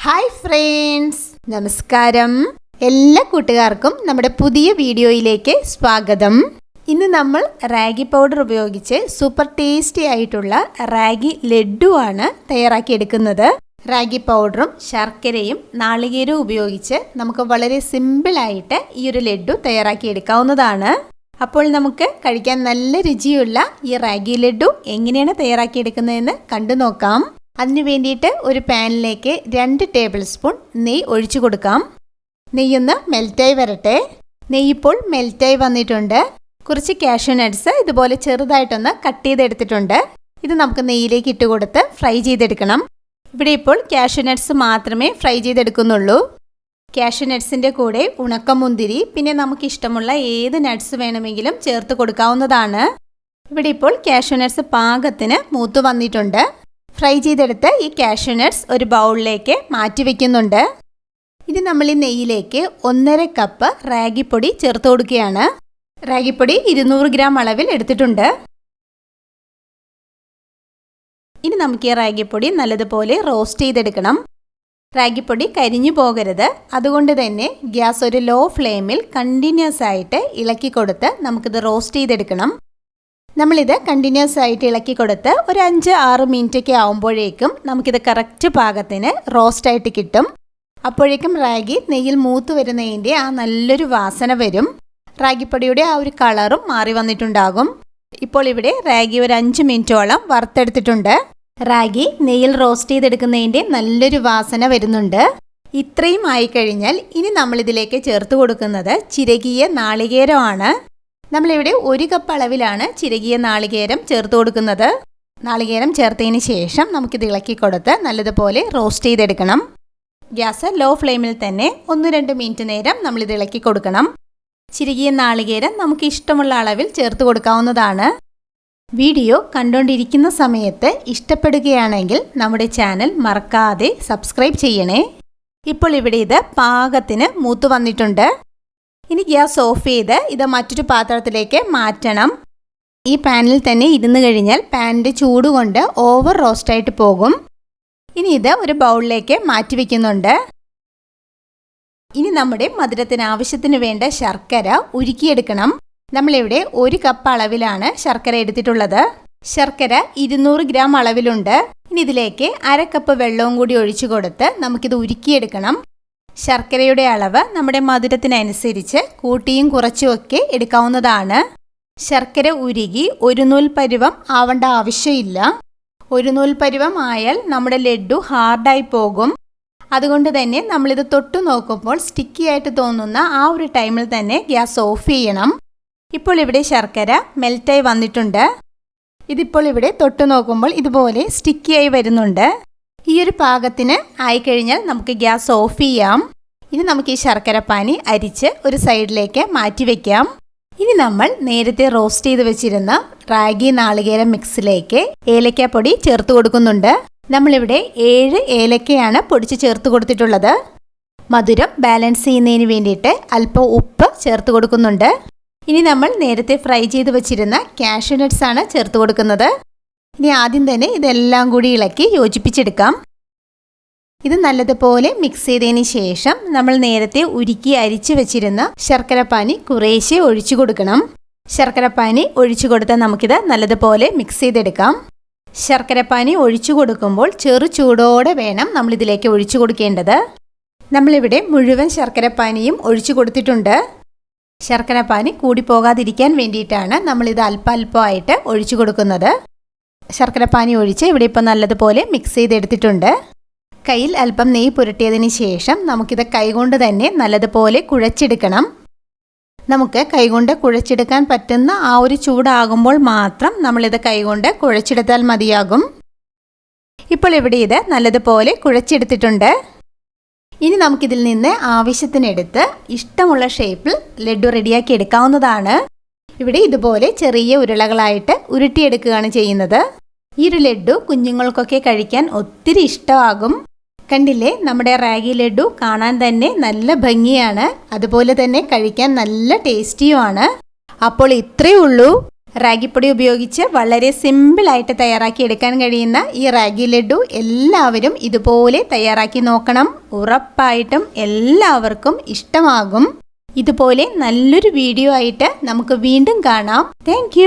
Hi friends, നമസ്കാരം. എല്ലാ കൂട്ടുകാർക്കും നമ്മുടെ പുതിയ വീഡിയോയിലേക്ക് സ്വാഗതം. ഇന്ന് നമ്മൾ റാഗി പൗഡർ ഉപയോഗിച്ച് സൂപ്പർ ടേസ്റ്റി ആയിട്ടുള്ള റാഗി ലഡ്ഡു ആണ് തയ്യാറാക്കിയെടുക്കുന്നത്. റാഗി പൗഡറും ശർക്കരയും നാളികേരവും ഉപയോഗിച്ച് നമുക്ക് വളരെ സിമ്പിളായിട്ട് ഈ ഒരു ലഡ്ഡു തയ്യാറാക്കിയെടുക്കാവുന്നതാണ്. അപ്പോൾ നമുക്ക് കഴിക്കാൻ നല്ല രുചിയുള്ള ഈ റാഗി ലഡ്ഡു എങ്ങനെയാണ് തയ്യാറാക്കിയെടുക്കുന്നതെന്ന് കണ്ടു നോക്കാം. അതിനു വേണ്ടിയിട്ട് ഒരു പാനിലേക്ക് 2 ടേബിൾ സ്പൂൺ നെയ്യ് ഒഴിച്ചു കൊടുക്കാം. നെയ്യൊന്ന് മെൽറ്റായി വരട്ടെ. നെയ്യ് ഇപ്പോൾ മെൽറ്റായി വന്നിട്ടുണ്ട്. കുറച്ച് കാഷ്യൂ നട്ട്സ് ഇതുപോലെ ചെറുതായിട്ടൊന്ന് കട്ട് ചെയ്തെടുത്തിട്ടുണ്ട്. ഇത് നമുക്ക് നെയ്യിലേക്ക് ഇട്ട് കൊടുത്ത് ഫ്രൈ ചെയ്തെടുക്കണം. ഇവിടെ ഇപ്പോൾ കാഷ്യൂ നട്ട്സ് മാത്രമേ ഫ്രൈ ചെയ്തെടുക്കുന്നുള്ളൂ. കാഷ്യൂ നട്ട്സിൻ്റെ കൂടെ ഉണക്കമുന്തിരി, പിന്നെ നമുക്ക് ഇഷ്ടമുള്ള ഏത് നട്ട്സ് വേണമെങ്കിലും ചേർത്ത് കൊടുക്കാവുന്നതാണ്. ഇവിടെ ഇപ്പോൾ കാഷ്യൂ നട്ട്സ് പാകത്തിന് മൂത്ത് വന്നിട്ടുണ്ട്. ഫ്രൈ ചെയ്തെടുത്ത് ഈ കാഷ്യൂ നട്ട്സ് ഒരു ബൗളിലേക്ക് മാറ്റി വയ്ക്കുന്നുണ്ട്. ഇനി നമ്മൾ ഈ നെയ്യിലേക്ക് 1.5 കപ്പ് റാഗിപ്പൊടി ചേർത്ത് കൊടുക്കുകയാണ്. റാഗിപ്പൊടി 200 ഗ്രാം അളവിൽ എടുത്തിട്ടുണ്ട്. ഇനി നമുക്ക് ഈ റാഗിപ്പൊടി നല്ലതുപോലെ റോസ്റ്റ് ചെയ്തെടുക്കണം. റാഗിപ്പൊടി കരിഞ്ഞു പോകരുത്. അതുകൊണ്ട് തന്നെ ഗ്യാസ് ഒരു ലോ ഫ്ലെയിമിൽ കണ്ടിന്യൂസ് ആയിട്ട് ഇളക്കി കൊടുത്ത് നമുക്കിത് റോസ്റ്റ് ചെയ്തെടുക്കണം. നമ്മളിത് കണ്ടിന്യൂസ് ആയിട്ട് ഇളക്കി കൊടുത്ത് ഒരു 5-6 മിനിറ്റൊക്കെ ആവുമ്പോഴേക്കും നമുക്കിത് കറക്റ്റ് പാകത്തിന് റോസ്റ്റായിട്ട് കിട്ടും. അപ്പോഴേക്കും റാഗി നെയ്യിൽ മൂത്ത് വരുന്നതിൻ്റെ ആ നല്ലൊരു വാസന വരും. റാഗിപ്പൊടിയുടെ ആ ഒരു കളറും മാറി വന്നിട്ടുണ്ടാകും. ഇപ്പോൾ ഇവിടെ റാഗി ഒരു 5 മിനിറ്റോളം വറുത്തെടുത്തിട്ടുണ്ട്. റാഗി നെയ്യിൽ റോസ്റ്റ് ചെയ്തെടുക്കുന്നതിൻ്റെ നല്ലൊരു വാസന വരുന്നുണ്ട്. ഇത്രയും ആയിക്കഴിഞ്ഞാൽ ഇനി നമ്മളിതിലേക്ക് ചേർത്ത് കൊടുക്കുന്നത് ചിരകിയ നാളികേരമാണ്. നമ്മളിവിടെ 1 കപ്പ് അളവിലാണ് ചിരകിയ നാളികേരം ചേർത്ത് കൊടുക്കുന്നത്. നാളികേരം ചേർത്തതിന് ശേഷം നമുക്കിത് ഇളക്കി കൊടുത്ത് നല്ലതുപോലെ റോസ്റ്റ് ചെയ്തെടുക്കണം. ഗ്യാസ് ലോ ഫ്ലെയിമിൽ തന്നെ 1-2 മിനിറ്റ് നേരം നമ്മളിത് ഇളക്കി കൊടുക്കണം. ചിരകിയ നാളികേരം നമുക്ക് ഇഷ്ടമുള്ള അളവിൽ ചേർത്ത് കൊടുക്കാവുന്നതാണ്. വീഡിയോ കണ്ടുകൊണ്ടിരിക്കുന്ന സമയത്ത് ഇഷ്ടപ്പെടുകയാണെങ്കിൽ നമ്മുടെ ചാനൽ മറക്കാതെ സബ്സ്ക്രൈബ് ചെയ്യണേ. ഇപ്പോൾ ഇവിടെ ഇത് പാകത്തിന് മൂത്ത് വന്നിട്ടുണ്ട്. ഇനി ഗ്യാസ് ഓഫ് ചെയ്ത് ഇത് മറ്റൊരു പാത്രത്തിലേക്ക് മാറ്റണം. ഈ പാനിൽ തന്നെ ഇരുന്ന് കഴിഞ്ഞാൽ പാനിൻ്റെ ചൂട് കൊണ്ട് ഓവർ റോസ്റ്റായിട്ട് പോകും. ഇനി ഇത് ഒരു ബൗളിലേക്ക് മാറ്റി വയ്ക്കുന്നുണ്ട്. ഇനി നമ്മുടെ മധുരത്തിന് ആവശ്യത്തിന് വേണ്ട ശർക്കര ഉരുക്കിയെടുക്കണം. നമ്മളിവിടെ 1 കപ്പ് അളവിലാണ് ശർക്കര എടുത്തിട്ടുള്ളത്. ശർക്കര 200 ഗ്രാം അളവിലുണ്ട്. ഇനി ഇതിലേക്ക് 1/2 കപ്പ് വെള്ളവും കൂടി ഒഴിച്ചു കൊടുത്ത് നമുക്കിത് ഉരുക്കിയെടുക്കണം. ശർക്കരയുടെ അളവ് നമ്മുടെ മധുരത്തിനനുസരിച്ച് കൂട്ടിയും കുറച്ചുമൊക്കെ എടുക്കാവുന്നതാണ്. ശർക്കര ഉരുകി ഒരു നൂൽ പരുവം ആവേണ്ട ആവശ്യമില്ല. ഒരു നൂൽ പരുവം ആയാൽ നമ്മുടെ ലഡ്ഡു ഹാർഡായി പോകും. അതുകൊണ്ട് തന്നെ നമ്മളിത് തൊട്ടു നോക്കുമ്പോൾ സ്റ്റിക്കി ആയിട്ട് തോന്നുന്ന ആ ഒരു ടൈമിൽ തന്നെ ഗ്യാസ് ഓഫ് ചെയ്യണം. ഇപ്പോൾ ഇവിടെ ശർക്കര മെൽറ്റായി വന്നിട്ടുണ്ട്. ഇതിപ്പോൾ ഇവിടെ തൊട്ടു നോക്കുമ്പോൾ ഇതുപോലെ സ്റ്റിക്കിയായി വരുന്നുണ്ട്. ഈ ഒരു പാകത്തിന് ആയിക്കഴിഞ്ഞാൽ നമുക്ക് ഗ്യാസ് ഓഫ് ചെയ്യാം. ഇനി നമുക്ക് ഈ ശർക്കര പാനി അരിച്ച് ഒരു സൈഡിലേക്ക് മാറ്റി വയ്ക്കാം. ഇനി നമ്മൾ നേരത്തെ റോസ്റ്റ് ചെയ്ത് വെച്ചിരുന്ന റാഗി നാളികേരം മിക്സിലേക്ക് ഏലക്കാപ്പൊടി ചേർത്ത് കൊടുക്കുന്നുണ്ട്. നമ്മളിവിടെ 7 ഏലക്കയാണ് പൊടിച്ച് ചേർത്ത് കൊടുത്തിട്ടുള്ളത്. മധുരം ബാലൻസ് ചെയ്യുന്നതിന് വേണ്ടിയിട്ട് അല്പം ഉപ്പ് ചേർത്ത് കൊടുക്കുന്നുണ്ട്. ഇനി നമ്മൾ നേരത്തെ ഫ്രൈ ചെയ്ത് വെച്ചിരുന്ന കാഷ്യൂ നട്ട്സ് ആണ് ചേർത്ത് കൊടുക്കുന്നത്. ഇനി ആദ്യം തന്നെ ഇതെല്ലാം കൂടി ഇളക്കി യോജിപ്പിച്ചെടുക്കാം. ഇത് നല്ലതുപോലെ മിക്സ് ചെയ്തതിന് ശേഷം നമ്മൾ നേരത്തെ ഉരുക്കി അരിച്ചു വെച്ചിരുന്ന ശർക്കരപ്പാനി കുറേശ്ശെ ഒഴിച്ചു കൊടുക്കണം. ശർക്കരപ്പാനി ഒഴിച്ചു കൊടുത്താൽ നമുക്കിത് നല്ലതുപോലെ മിക്സ് ചെയ്തെടുക്കാം. ശർക്കരപ്പാനി ഒഴിച്ചു കൊടുക്കുമ്പോൾ ചെറു ചൂടോടെ വേണം നമ്മളിതിലേക്ക് ഒഴിച്ചു കൊടുക്കേണ്ടത്. നമ്മളിവിടെ മുഴുവൻ ശർക്കരപ്പാനിയും ഒഴിച്ചു കൊടുത്തിട്ടുണ്ട്. ശർക്കരപ്പാനി കൂടിപ്പോകാതിരിക്കാൻ വേണ്ടിയിട്ടാണ് നമ്മളിത് അല്പമായിട്ട് ഒഴിച്ചു കൊടുക്കുന്നത്. ശർക്കരപ്പാനി ഒഴിച്ച് ഇവിടെ ഇപ്പോൾ നല്ലതുപോലെ മിക്സ് ചെയ്തെടുത്തിട്ടുണ്ട്. കയ്യിൽ അല്പം നെയ്യ് പുരട്ടിയതിന് ശേഷം നമുക്കിത് കൈകൊണ്ട് തന്നെ നല്ലതുപോലെ കുഴച്ചെടുക്കണം. നമുക്ക് കൈകൊണ്ട് കുഴച്ചെടുക്കാൻ പറ്റുന്ന ആ ഒരു ചൂടാകുമ്പോൾ മാത്രം നമ്മളിത് കൈകൊണ്ട് കുഴച്ചെടുത്താൽ മതിയാകും. ഇപ്പോൾ ഇവിടെ ഇത് നല്ലതുപോലെ കുഴച്ചെടുത്തിട്ടുണ്ട്. ഇനി നമുക്കിതിൽ നിന്ന് ആവശ്യത്തിനെടുത്ത് ഇഷ്ടമുള്ള ഷേപ്പിൽ ലഡ്ഡു റെഡിയാക്കി എടുക്കാവുന്നതാണ്. ഇവിടെ ഇതുപോലെ ചെറിയ ഉരുളകളായിട്ട് ഉരുട്ടിയെടുക്കുകയാണ് ചെയ്യുന്നത്. ഈ ഒരു ലഡ്ഡു കുഞ്ഞുങ്ങൾക്കൊക്കെ കഴിക്കാൻ ഒത്തിരി ഇഷ്ടമാകും. കണ്ടില്ലേ, നമ്മുടെ റാഗി ലഡ്ഡു കാണാൻ തന്നെ നല്ല ഭംഗിയാണ്. അതുപോലെ തന്നെ കഴിക്കാൻ നല്ല ടേസ്റ്റിയുമാണ്. അപ്പോൾ ഇത്രയേ ഉള്ളൂ. റാഗിപ്പൊടി ഉപയോഗിച്ച് വളരെ സിമ്പിളായിട്ട് തയ്യാറാക്കി എടുക്കാൻ കഴിയുന്ന ഈ റാഗി ലഡു എല്ലാവരും ഇതുപോലെ തയ്യാറാക്കി നോക്കണം. ഉറപ്പായിട്ടും എല്ലാവർക്കും ഇഷ്ടമാകും. ഇതുപോലെ നല്ലൊരു വീഡിയോ ആയിട്ട് നമുക്ക് വീണ്ടും കാണാം. താങ്ക്